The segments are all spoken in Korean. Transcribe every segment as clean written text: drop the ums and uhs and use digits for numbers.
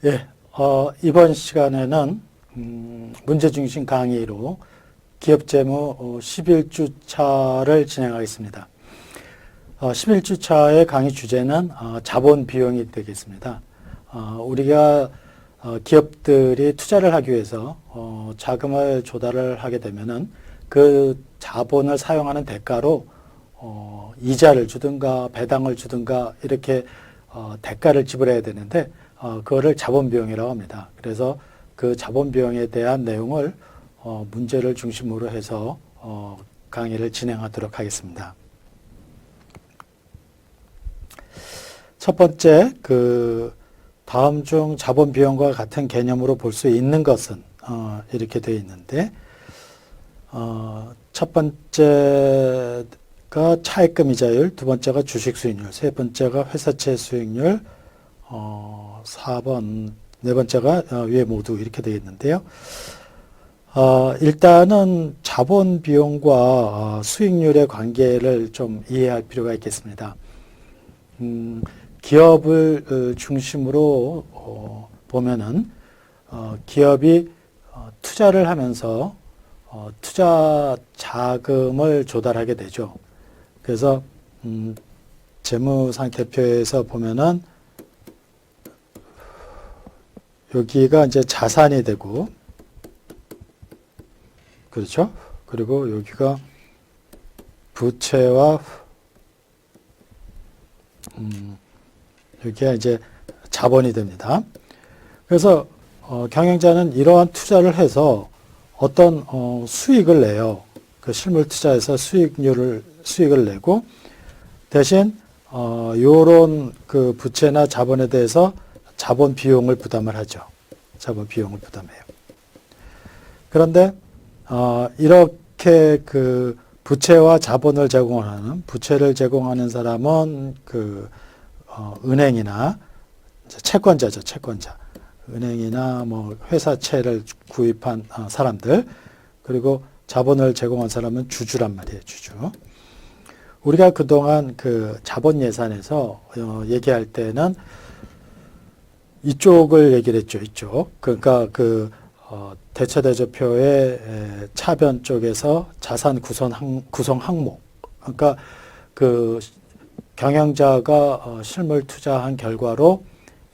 예, 이번 시간에는 문제중심 강의로 기업재무 11주차를 진행하겠습니다. 11주차의 강의 주제는 자본 비용이 되겠습니다. 우리가 기업들이 투자를 하기 위해서 자금을 조달을 하게 되면은 그 자본을 사용하는 대가로 이자를 주든가 배당을 주든가 이렇게 대가를 지불해야 되는데 그거를 자본 비용이라고 합니다. 그래서 그 자본 비용에 대한 내용을 문제를 중심으로 해서 강의를 진행하도록 하겠습니다. 첫 번째, 다음 중 자본 비용과 같은 개념으로 볼 수 있는 것은 이렇게 되어 있는데, 첫 번째가 차입금 이자율, 두 번째가 주식 수익률, 세 번째가 회사채 수익률, 4번, 네 번째가 위에 모두 이렇게 되어 있는데요. 일단은 자본 비용과 수익률의 관계를 좀 이해할 필요가 있겠습니다. 기업을 중심으로 보면은 기업이 투자를 하면서 투자 자금을 조달하게 되죠. 그래서 재무상태표에서 보면은 여기가 이제 자산이 되고, 그렇죠? 그리고 여기가 부채와 여기가 이제 자본이 됩니다. 그래서 경영자는 이러한 투자를 해서 어떤 수익을 내요. 그 실물 투자에서 수익을 내고, 대신 요런 그 부채나 자본에 대해서 자본 비용을 부담을 하죠. 자본 비용을 부담해요. 그런데 이렇게 그 부채와 자본을 부채를 제공하는 사람은 은행이나 채권자죠, 채권자. 은행이나 뭐 회사채를 구입한 사람들, 그리고 자본을 제공한 사람은 주주란 말이에요, 주주. 우리가 그동안 그 자본 예산에서 얘기할 때는 이쪽을 얘기를 했죠, 이쪽. 그러니까 대처대조표의 차변 쪽에서 자산 구성 항목. 그러니까 경영자가 실물 투자한 결과로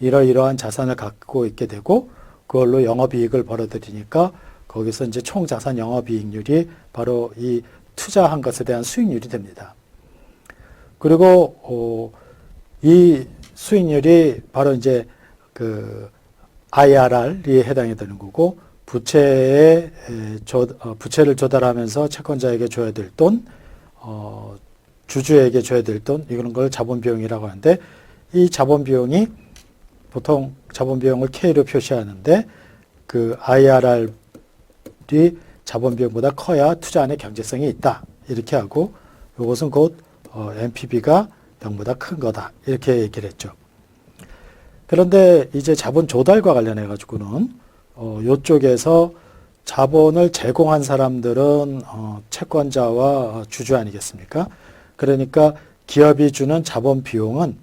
이러이러한 자산을 갖고 있게 되고, 그걸로 영업이익을 벌어들이니까 거기서 이제 총 자산 영업이익률이 바로 이 투자한 것에 대한 수익률이 됩니다. 그리고 이 수익률이 바로 이제 IRR이 해당이 되는 거고, 부채를 조달하면서 채권자에게 줘야 될 돈, 주주에게 줘야 될 돈, 이런 걸 자본 비용이라고 하는데, 이 자본 비용이 보통 자본 비용을 K로 표시하는데, 그 IRR이 자본 비용보다 커야 투자 안에 경제성이 있다. 이렇게 하고, 이것은 곧 NPV가 0보다 큰 거다. 이렇게 얘기를 했죠. 그런데 이제 자본 조달과 관련해 가지고는 이쪽에서 자본을 제공한 사람들은 채권자와 주주 아니겠습니까? 그러니까 기업이 주는 자본 비용은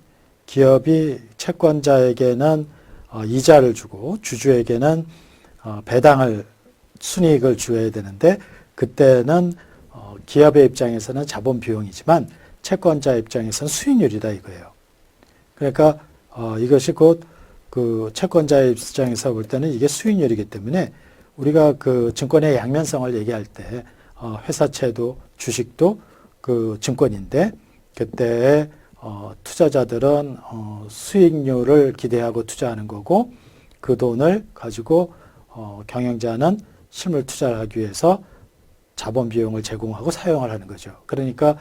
기업이 채권자에게는 이자를 주고 주주에게는 순이익을 줘야 되는데, 그때는 기업의 입장에서는 자본 비용이지만 채권자 입장에서는 수익률이다 이거예요. 그러니까 이것이 곧 그 채권자의 입장에서 볼 때는 이게 수익률이기 때문에 우리가 그 증권의 양면성을 얘기할 때 회사채도 주식도 그 증권인데, 그때 투자자들은 수익률을 기대하고 투자하는 거고, 그 돈을 가지고 경영자는 실물 투자를 하기 위해서 자본 비용을 제공하고 사용을 하는 거죠. 그러니까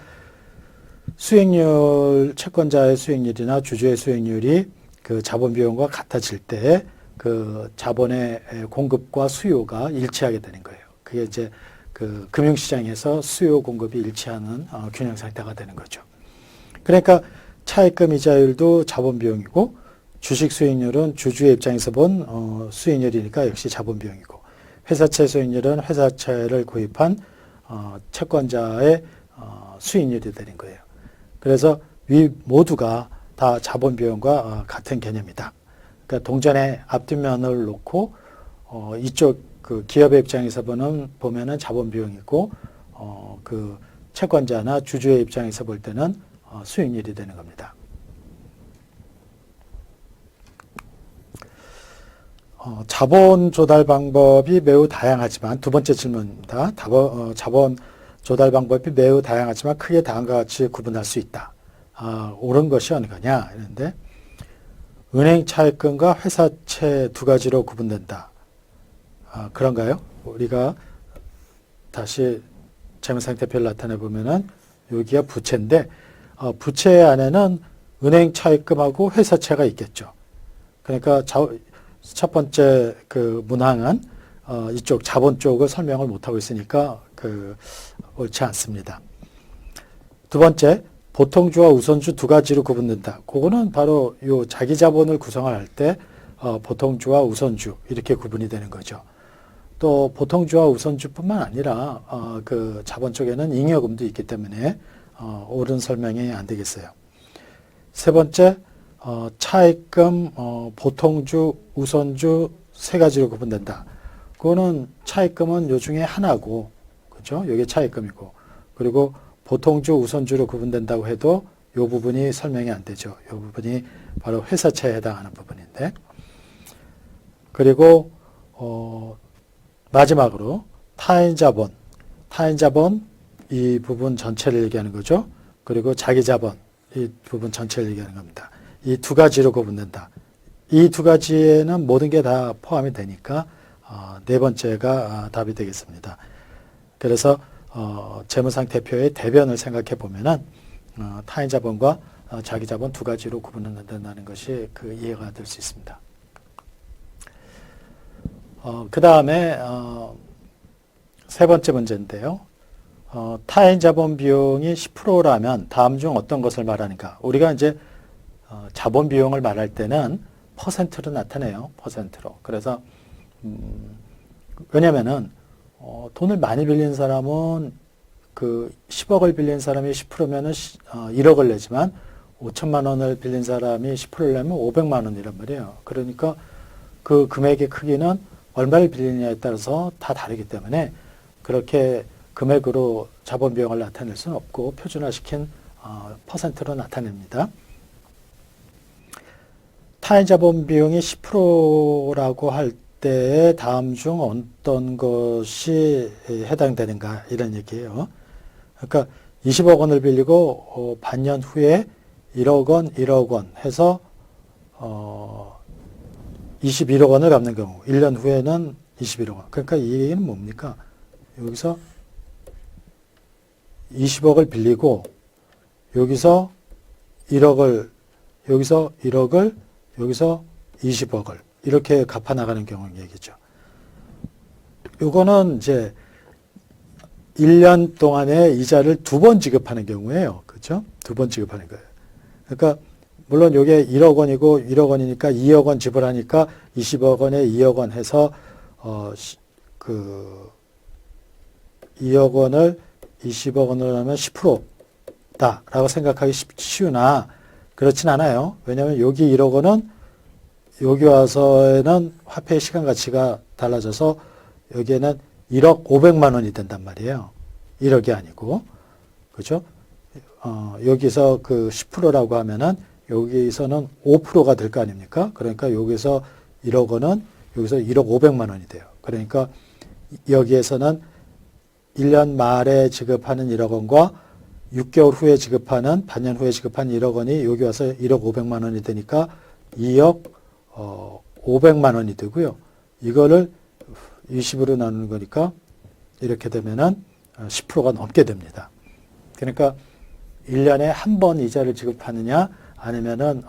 수익률, 채권자의 수익률이나 주주의 수익률이 그 자본 비용과 같아질 때 그 자본의 공급과 수요가 일치하게 되는 거예요. 그게 이제 그 금융시장에서 수요 공급이 일치하는 균형 상태가 되는 거죠. 그러니까 차입금 이자율도 자본 비용이고, 주식 수익률은 주주의 입장에서 본 수익률이니까 역시 자본 비용이고, 회사채 수익률은 회사채를 구입한 채권자의 수익률이 되는 거예요. 그래서 위 모두가 다 자본 비용과 같은 개념이다. 그러니까 동전의 앞뒷면을 놓고 이쪽 그 기업의 입장에서 보면은 자본 비용이고 그 채권자나 주주의 입장에서 볼 때는 수익률이 되는 겁니다. 자본 조달 방법이 매우 다양하지만 두 번째 질문입니다. 자본 조달 방법이 매우 다양하지만 크게 다음과 같이 구분할 수 있다. 옳은 것이 어느 거냐 이런데 은행 차입금과 회사채 두 가지로 구분된다. 그런가요? 우리가 다시 재무상태표를 나타내 보면은 여기가 부채인데 부채 안에는 은행 차입금하고 회사채가 있겠죠. 그러니까 첫 번째 그 문항은 이쪽 자본 쪽을 설명을 못하고 있으니까 옳지 않습니다. 두 번째, 보통주와 우선주 두 가지로 구분된다. 그거는 바로 요 자기 자본을 구성할 때 보통주와 우선주 이렇게 구분이 되는 거죠. 또 보통주와 우선주뿐만 아니라 그 자본 쪽에는 잉여금도 있기 때문에 옳은 설명이 안 되겠어요. 세 번째, 차입금, 보통주, 우선주 세 가지로 구분된다. 그거는 차입금은 요 중에 하나고, 그죠? 이게 차입금이고, 그리고 보통주, 우선주로 구분된다고 해도 요 부분이 설명이 안 되죠. 요 부분이 바로 회사채에 해당하는 부분인데, 그리고 마지막으로 타인자본 이 부분 전체를 얘기하는 거죠. 그리고 자기자본 이 부분 전체를 얘기하는 겁니다. 이 두 가지로 구분된다. 이 두 가지에는 모든 게 다 포함이 되니까 네 번째가 답이 되겠습니다. 그래서 재무상태표의 대변을 생각해 보면은 타인자본과 자기자본 두 가지로 구분된다는 것이 그 이해가 될 수 있습니다. 그 다음에 세 번째 문제인데요. 타인자본 비용이 10%라면 다음 중 어떤 것을 말하는가? 우리가 이제 자본 비용을 말할 때는 퍼센트로 나타내요. 퍼센트로. 그래서 왜냐면은 돈을 많이 빌린 사람은 그 10억을 빌린 사람이 10%면은 1억을 내지만 5천만 원을 빌린 사람이 10%를 내면 500만 원이란 말이에요. 그러니까 그 금액의 크기는 얼마를 빌리느냐에 따라서 다 다르기 때문에 그렇게 금액으로 자본 비용을 나타낼 수는 없고 표준화시킨 퍼센트로 나타냅니다. 타인자본 비용이 10%라고 할 때 다음 중 어떤 것이 해당되는가 이런 얘기예요. 그러니까 20억 원을 빌리고 반년 후에 1억 원 해서 21억 원을 갚는 경우 1년 후에는 21억 원. 그러니까 이 얘기는 뭡니까? 여기서 20억을 빌리고 여기서 1억을 여기서 20억을 이렇게 갚아 나가는 경우 얘기죠. 요거는 이제 1년 동안에 이자를 두 번 지급하는 경우예요. 그렇죠? 두 번 지급하는 거예요. 그러니까 물론 요게 1억 원이고 1억 원이니까 2억 원 지불하니까 20억 원에 2억 원 해서 2억 원을 20억 원으로 하면 10%다라고 생각하기 쉬우나 그렇진 않아요. 왜냐하면 여기 1억 원은 여기 와서에는 화폐의 시간 가치가 달라져서 여기에는 1억 500만 원이 된단 말이에요. 1억이 아니고. 그죠? 여기서 그 10%라고 하면은 여기서는 5%가 될 거 아닙니까? 그러니까 여기서 1억 원은 여기서 1억 500만 원이 돼요. 그러니까 여기에서는 1년 말에 지급하는 1억 원과 6개월 후에 지급하는, 반년 후에 지급하는 1억 원이 여기 와서 1억 500만 원이 되니까 2억 500만 원이 되고요. 이거를 20으로 나누는 거니까 이렇게 되면은 10%가 넘게 됩니다. 그러니까 1년에 한 번 이자를 지급하느냐 아니면은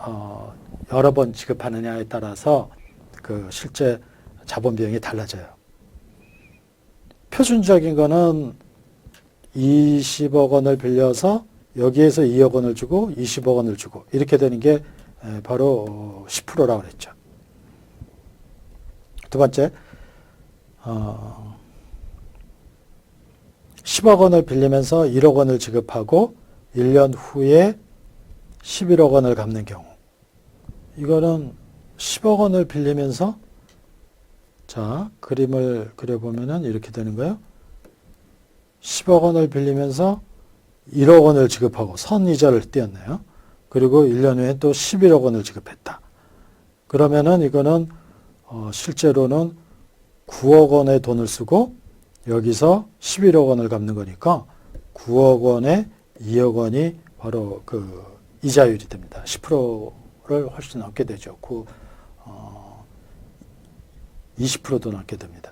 여러 번 지급하느냐에 따라서 그 실제 자본 비용이 달라져요. 표준적인 거는 20억 원을 빌려서 여기에서 2억 원을 주고 20억 원을 주고 이렇게 되는 게 바로 10%라고 그랬죠. 두 번째, 10억 원을 빌리면서 1억 원을 지급하고 1년 후에 11억 원을 갚는 경우. 이거는 10억 원을 빌리면서 자, 그림을 그려보면은 이렇게 되는 거예요. 10억 원을 빌리면서 1억 원을 지급하고 선이자를 띄었네요. 그리고 1년 후에 또 11억 원을 지급했다. 그러면은 이거는 실제로는 9억 원의 돈을 쓰고 여기서 11억 원을 갚는 거니까 9억 원에 2억 원이 바로 그 이자율이 됩니다. 10%를 훨씬 넘게 되죠. 20%도 넘게 됩니다.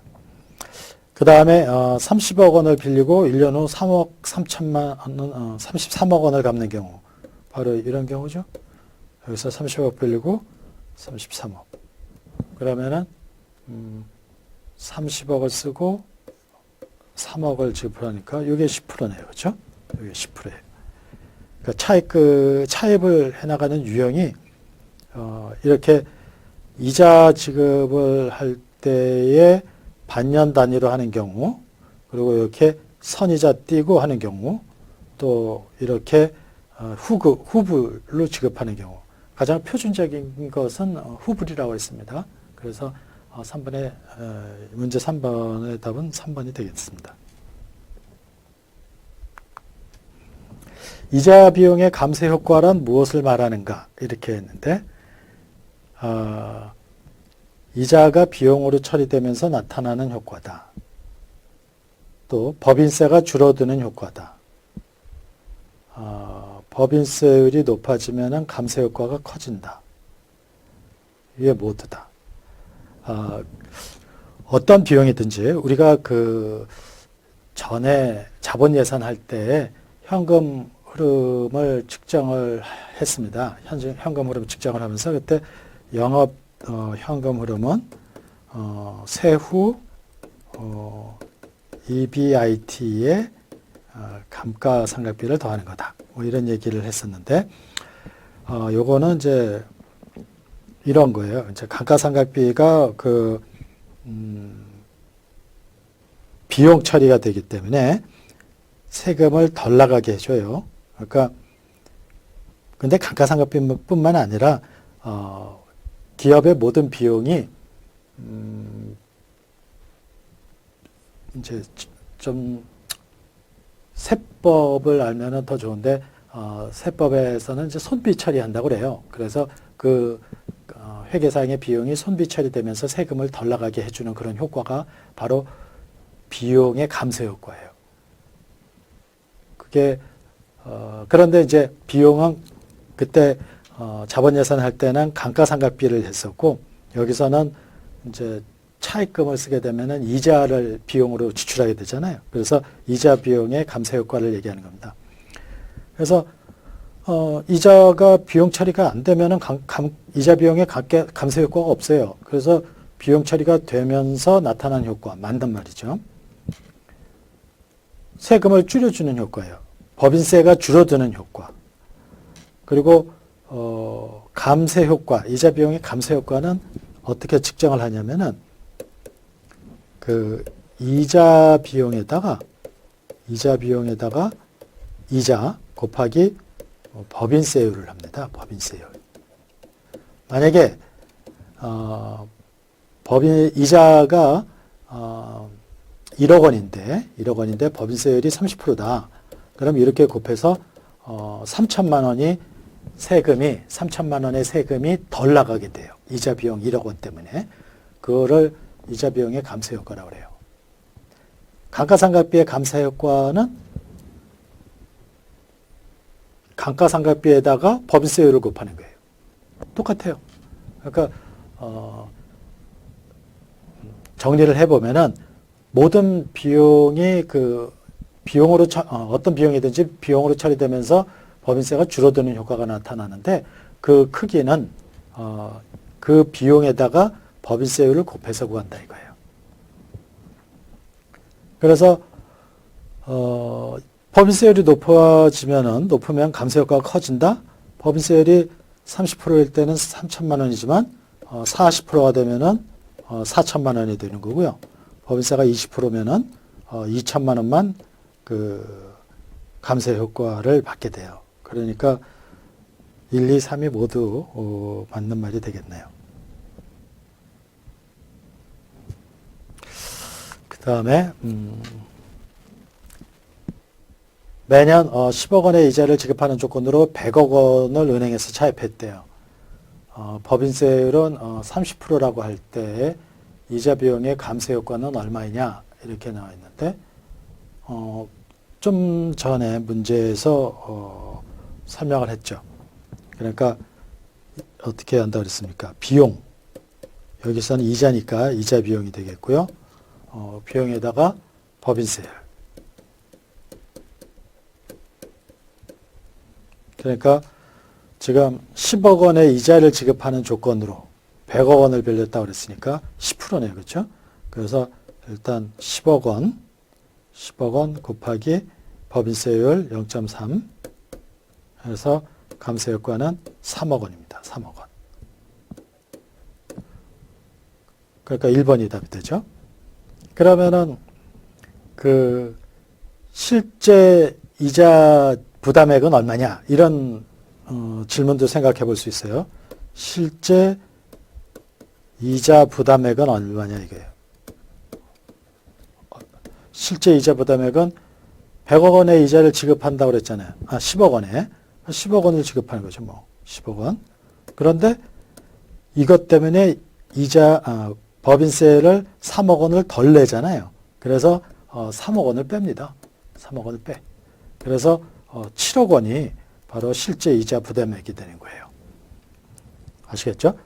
그 다음에 30억 원을 빌리고 1년 후 3억 3천만 원, 33억 원을 갚는 경우 바로 이런 경우죠. 여기서 30억 빌리고 33억 그러면은 30억을 쓰고 3억을 지불하니까 이게 10%네요. 그렇죠? 이게 10%예요. 그러니까 차입을 해나가는 유형이 이렇게 이자 지급을 할 때에 반년 단위로 하는 경우, 그리고 이렇게 선이자 띄고 하는 경우, 또 이렇게 후불로 지급하는 경우. 가장 표준적인 것은 후불이라고 했습니다. 그래서 문제 3번의 답은 3번이 되겠습니다. 이자 비용의 감세 효과란 무엇을 말하는가? 이렇게 했는데, 이자가 비용으로 처리되면서 나타나는 효과다. 또 법인세가 줄어드는 효과다. 법인세율이 높아지면 감세 효과가 커진다. 이게 모두다. 어떤 비용이든지 우리가 그 전에 자본 예산할 때 현금 흐름을 측정을 했습니다. 현금 흐름 측정을 하면서 그때 영업 현금 흐름은 세후 EBIT의 감가상각비를 더하는 거다. 뭐 이런 얘기를 했었는데, 요거는 이제 이런 거예요. 이제 감가상각비가 비용 처리가 되기 때문에 세금을 덜 나가게 해줘요. 그러니까 근데 감가상각비뿐만 아니라 기업의 모든 비용이 이제 좀 세법을 알면은 더 좋은데 세법에서는 이제 손비 처리한다고 그래요. 그래서 그 회계상의 비용이 손비 처리되면서 세금을 덜 나가게 해주는 그런 효과가 바로 비용의 감세 효과예요. 그게 그런데 이제 비용은 그때 자본 예산 할 때는 감가상각비를 했었고 여기서는 이제 차입금을 쓰게 되면은 이자를 비용으로 지출하게 되잖아요. 그래서 이자 비용의 감세 효과를 얘기하는 겁니다. 그래서 이자가 비용 처리가 안 되면은 이자 비용의 감세 효과가 없어요. 그래서 비용 처리가 되면서 나타난 효과 만단 말이죠. 세금을 줄여주는 효과예요. 법인세가 줄어드는 효과. 그리고 감세 효과, 이자 비용의 감세 효과는 어떻게 측정을 하냐면은 그 이자 비용에다가 이자 곱하기 법인세율을 합니다. 법인세율. 만약에 이자가 1억 원인데 법인세율이 30%다. 그럼 이렇게 곱해서 3천만 원의 세금이 덜 나가게 돼요. 이자 비용 1억 원 때문에. 그거를 이자 비용의 감세 효과라고 그래요. 감가상각비의 감세 효과는 감가상각비에다가 법인세율을 곱하는 거예요. 똑같아요. 그러니까 정리를 해보면은 모든 비용이 어떤 비용이든지 비용으로 처리되면서 법인세가 줄어드는 효과가 나타나는데 그 크기는 그 비용에다가 법인세율을 곱해서 구한다 이거예요. 그래서 법인세율이 높으면 감세 효과가 커진다. 법인세율이 30%일 때는 3천만 원이지만 40%가 되면은 4천만 원이 되는 거고요. 법인세가 20%면은 2천만 원만 그 감세 효과를 받게 돼요. 그러니까 1, 2, 3이 모두 맞는 말이 되겠네요. 다음에 매년 10억 원의 이자를 지급하는 조건으로 100억 원을 은행에서 차입했대요. 법인세율은 30%라고 할 때 이자 비용의 감세 효과는 얼마이냐 이렇게 나와 있는데 좀 전에 문제에서 설명을 했죠. 그러니까 어떻게 한다고 그랬습니까? 비용, 여기서는 이자니까 이자 비용이 되겠고요. 비용에다가 법인세율. 그러니까 지금 10억 원의 이자를 지급하는 조건으로 100억 원을 빌렸다고 그랬으니까 10%네요. 그렇죠? 그래서 일단 10억 원 곱하기 법인세율 0.3 해서 감세 효과는 3억 원입니다. 3억 원. 그러니까 1번이 답이 되죠. 그러면은 그 실제 이자 부담액은 얼마냐? 이런 질문도 생각해 볼 수 있어요. 실제 이자 부담액은 얼마냐 이거예요. 실제 이자 부담액은 100억 원의 이자를 지급한다고 그랬잖아요. 10억 원에. 10억 원을 지급하는 거죠. 뭐 10억 원. 그런데 이것 때문에 법인세를 3억 원을 덜 내잖아요. 그래서 3억 원을 뺍니다. 3억 원을 빼. 그래서 7억 원이 바로 실제 이자 부담액이 되는 거예요. 아시겠죠?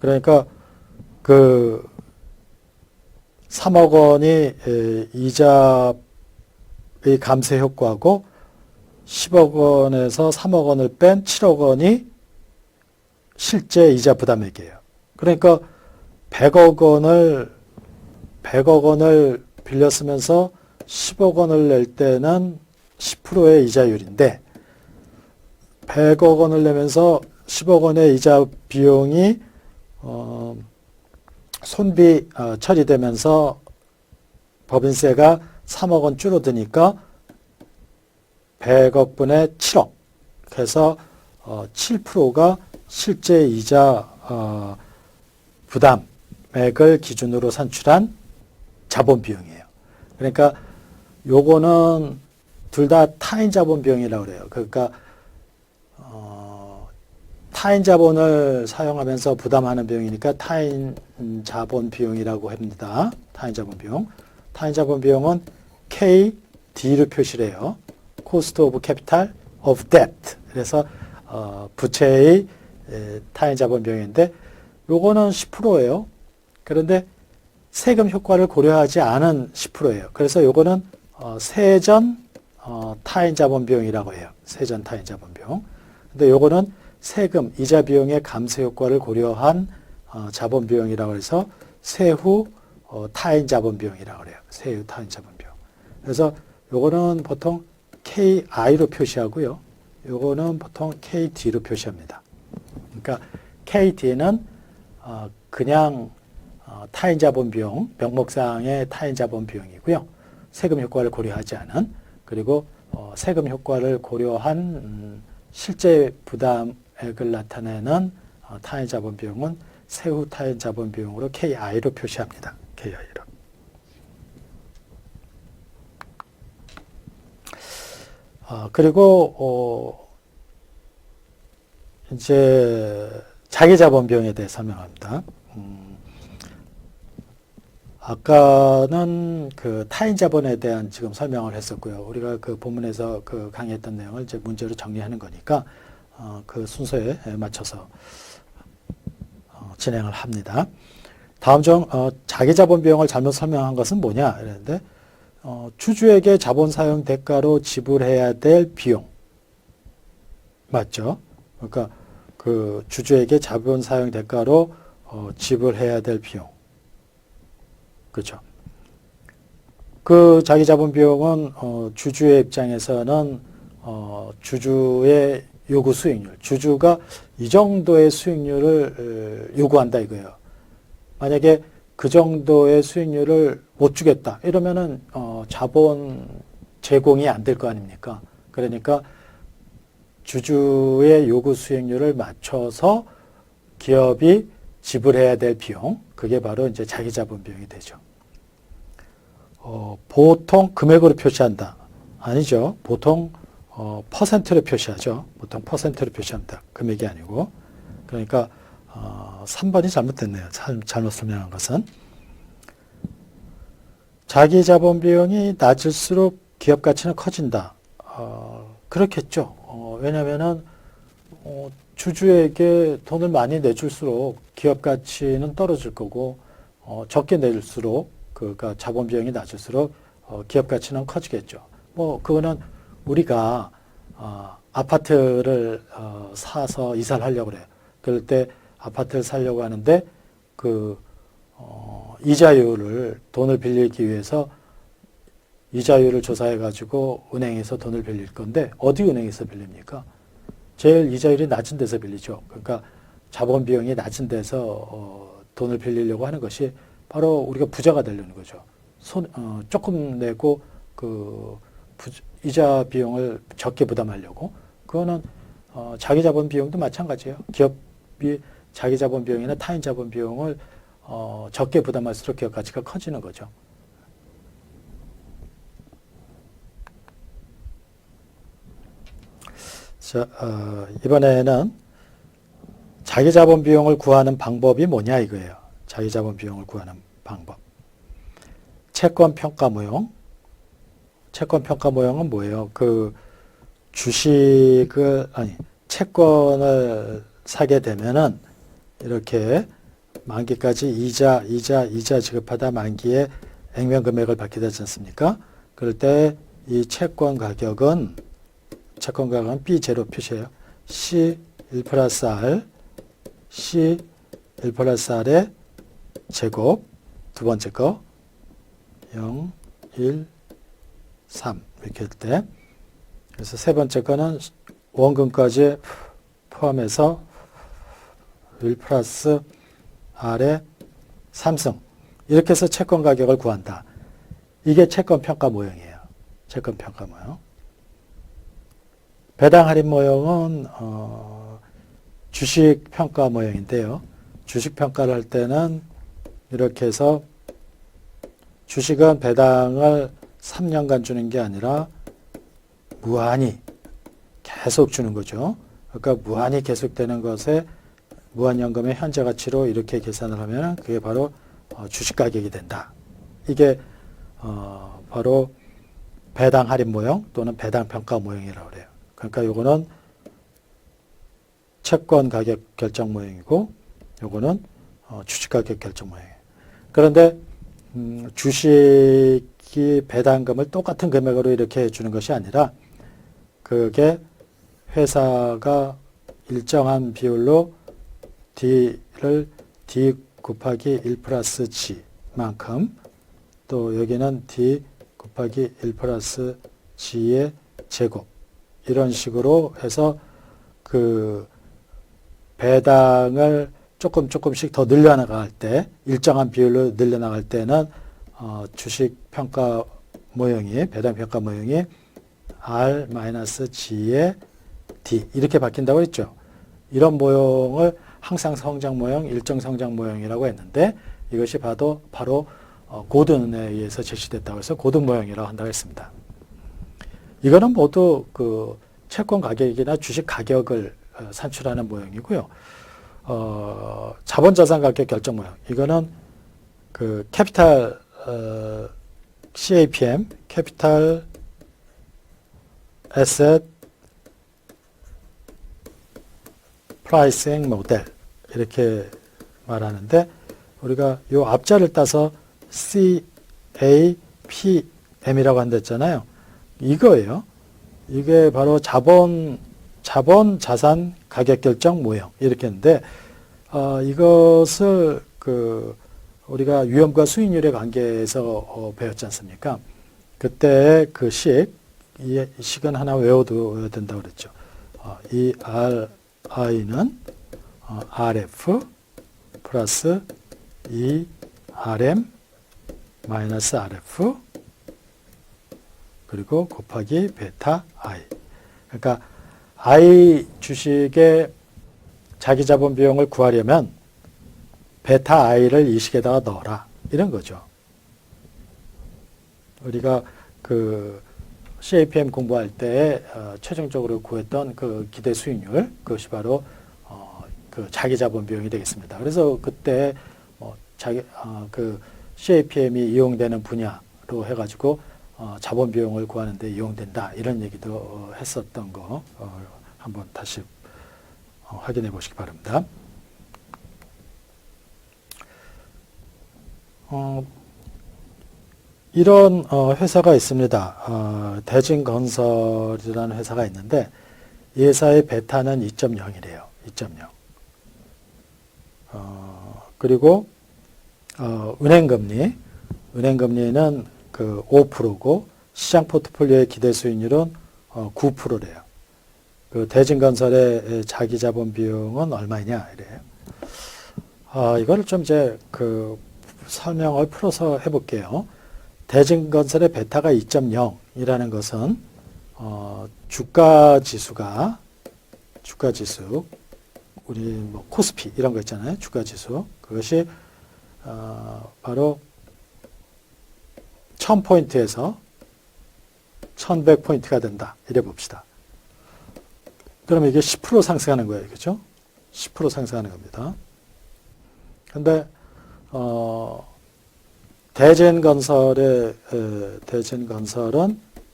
그러니까 그 3억 원이 이자의 감세 효과고 10억 원에서 3억 원을 뺀 7억 원이 실제 이자 부담액이에요. 그러니까 100억 원을 빌렸으면서 10억 원을 낼 때는 10%의 이자율인데 100억 원을 내면서 10억 원의 이자 비용이 손비 처리되면서 법인세가 3억 원 줄어드니까 100억 분의 7억 해서 7%가 실제 이자 부담액을 기준으로 산출한 자본 비용이에요. 그러니까 요거는 둘 다 타인 자본 비용이라고 그래요. 그러니까 타인 자본을 사용하면서 부담하는 비용이니까 타인 자본 비용이라고 합니다. 타인 자본 비용. 타인 자본 비용은 KD로 표시를 해요. Cost of Capital of Debt. 그래서 부채의 타인 자본 비용인데 요거는 10%예요. 그런데 세금 효과를 고려하지 않은 10%예요. 그래서 요거는 세전 타인 자본 비용이라고 해요. 세전 타인 자본 비용. 근데 요거는 세금, 이자 비용의 감세 효과를 고려한 자본 비용이라고 해서 세후 타인 자본 비용이라고 그래요. 세후 타인 자본 비용. 그래서 요거는 보통 KI로 표시하고요. 요거는 보통 KD로 표시합니다. 그러니까 KD는 그냥 타인 자본 비용, 명목상의 타인 자본 비용이고요. 세금 효과를 고려하지 않은, 그리고 세금 효과를 고려한 실제 부담액을 나타내는 타인 자본 비용은 세후 타인 자본 비용으로 KI로 표시합니다. KI로. 그리고 이제 자기 자본 비용에 대해 설명합니다. 아까는 그 타인 자본에 대한 지금 설명을 했었고요. 우리가 그 본문에서 그 강의했던 내용을 이제 문제로 정리하는 거니까 그 순서에 맞춰서 진행을 합니다. 다음 중 자기 자본 비용을 잘못 설명한 것은 뭐냐 이랬는데 주주에게 자본 사용 대가로 지불해야 될 비용 맞죠? 그러니까 그 주주에게 자본 사용 대가로 지불해야 될 비용 그렇죠? 그 자기 자본 비용은 주주의 입장에서는 주주의 요구 수익률, 주주가 이 정도의 수익률을 요구한다 이거예요. 만약에 그 정도의 수익률을 못 주겠다 이러면은 자본 제공이 안 될 거 아닙니까? 그러니까 주주의 요구 수익률을 맞춰서 기업이 지불해야 될 비용, 그게 바로 이제 자기 자본 비용이 되죠. 보통 금액으로 표시한다. 아니죠. 보통 퍼센트로 표시하죠. 보통 퍼센트로 표시합니다. 금액이 아니고. 그러니까 3번이 잘못됐네요. 잘못 설명한 것은. 자기 자본 비용이 낮을수록 기업 가치는 커진다. 그렇겠죠. 왜냐면은 주주에게 돈을 많이 내줄수록 기업 가치는 떨어질 거고 적게 내줄수록 그러니까 자본 비용이 낮을수록 기업 가치는 커지겠죠. 뭐 그거는 우리가 아파트를 사서 이사를 하려고 그래요. 그럴 때 아파트를 사려고 하는데 이자율을 돈을 빌리기 위해서 이자율을 조사해 가지고 은행에서 돈을 빌릴 건데 어디 은행에서 빌립니까? 제일 이자율이 낮은 데서 빌리죠. 그러니까 자본 비용이 낮은 데서 돈을 빌리려고 하는 것이 바로 우리가 부자가 되려는 거죠. 조금 내고 이자 비용을 적게 부담하려고. 그거는 자기 자본 비용도 마찬가지예요. 기업이 자기 자본 비용이나 타인 자본 비용을 적게 부담할수록 기업 가치가 커지는 거죠. 자, 이번에는 자기 자본 비용을 구하는 방법이 뭐냐 이거예요. 자기 자본 비용을 구하는 방법. 채권 평가 모형. 채권 평가 모형은 뭐예요? 채권을 사게 되면은 이렇게 만기까지 이자 지급하다 만기에 액면 금액을 받게 되지 않습니까? 그럴 때 이 채권 가격은 B0 표시해요. C1 플러스 R, C1 플러스 R의 제곱, 두 번째 거, 0, 1, 3 이렇게 할 때, 그래서 세 번째 거는 원금까지 포함해서 1 플러스 R의 3승 이렇게 해서 채권 가격을 구한다. 이게 채권 평가 모형이에요. 채권 평가 모형. 배당 할인 모형은 주식 평가 모형인데요. 주식 평가를 할 때는 이렇게 해서 주식은 배당을 3년간 주는 게 아니라 무한히 계속 주는 거죠. 그러니까 무한히 계속되는 것에 무한연금의 현재 가치로 이렇게 계산을 하면 그게 바로 주식 가격이 된다. 이게 바로 배당 할인 모형 또는 배당 평가 모형이라고 그래요. 그러니까 요거는 채권 가격 결정 모형이고 요거는 주식 가격 결정 모형이에요. 그런데 주식이 배당금을 똑같은 금액으로 이렇게 해주는 것이 아니라 그게 회사가 일정한 비율로 D를 D 곱하기 1 플러스 G만큼 또 여기는 D 곱하기 1 플러스 G의 제곱 이런 식으로 해서 배당을 조금씩 더 늘려나갈 때 일정한 비율로 늘려나갈 때는 주식 평가 모형이 배당 평가 모형이 R-G의 D 이렇게 바뀐다고 했죠. 이런 모형을 항상 성장 모형, 일정 성장 모형이라고 했는데 이것이 바로 고든에 의해서 제시됐다고 해서 고든 모형이라고 한다고 했습니다. 이거는 모두 채권 가격이나 주식 가격을 산출하는 모형이고요. 자본자산 가격 결정 모형. 이거는 캐피탈 CAPM, 캐피탈 에셋 프라이싱 모델 이렇게 말하는데 우리가 요 앞자를 따서 CAPM이라고 한댔잖아요. 이거예요. 이게 바로 자본 자산 가격 결정 모형 이렇게 했는데 이것을 우리가 위험과 수익률의 관계에서 배웠지 않습니까? 그때 이 식은 하나 외워야 된다고 그랬죠. 이 RI는 RF 플러스 이 RM 마이너스 RF 그리고 곱하기 베타 I. 그러니까 I 주식의 자기 자본 비용을 구하려면 베타 I를 이 식에다가 넣어라. 이런 거죠. 우리가 그 CAPM 공부할 때 최종적으로 구했던 그 기대 수익률, 그것이 바로 그 자기 자본 비용이 되겠습니다. 그래서 그때 그 CAPM이 이용되는 분야로 해가지고 자본 비용을 구하는 데 이용된다, 이런 얘기도 했었던 거 한번 다시 확인해 보시기 바랍니다. 이런 회사가 있습니다. 대진건설이라는 회사가 있는데 이 회사의 베타는 2.0이래요. 2.0. 그리고 은행금리는 그 5%고 시장 포트폴리오의 기대 수익률은 9%래요. 그 대진건설의 자기 자본 비용은 얼마냐 이래요. 이거를 좀 이제 그 설명을 풀어서 해볼게요. 대진건설의 베타가 2.0이라는 것은 주가지수 우리 뭐 코스피 이런 거 있잖아요. 주가지수 그것이 바로 1000포인트에서 1100포인트가 된다. 이래 봅시다. 그러면 이게 10% 상승하는 거예요. 그렇죠? 10% 상승하는 겁니다. 근데 대진건설은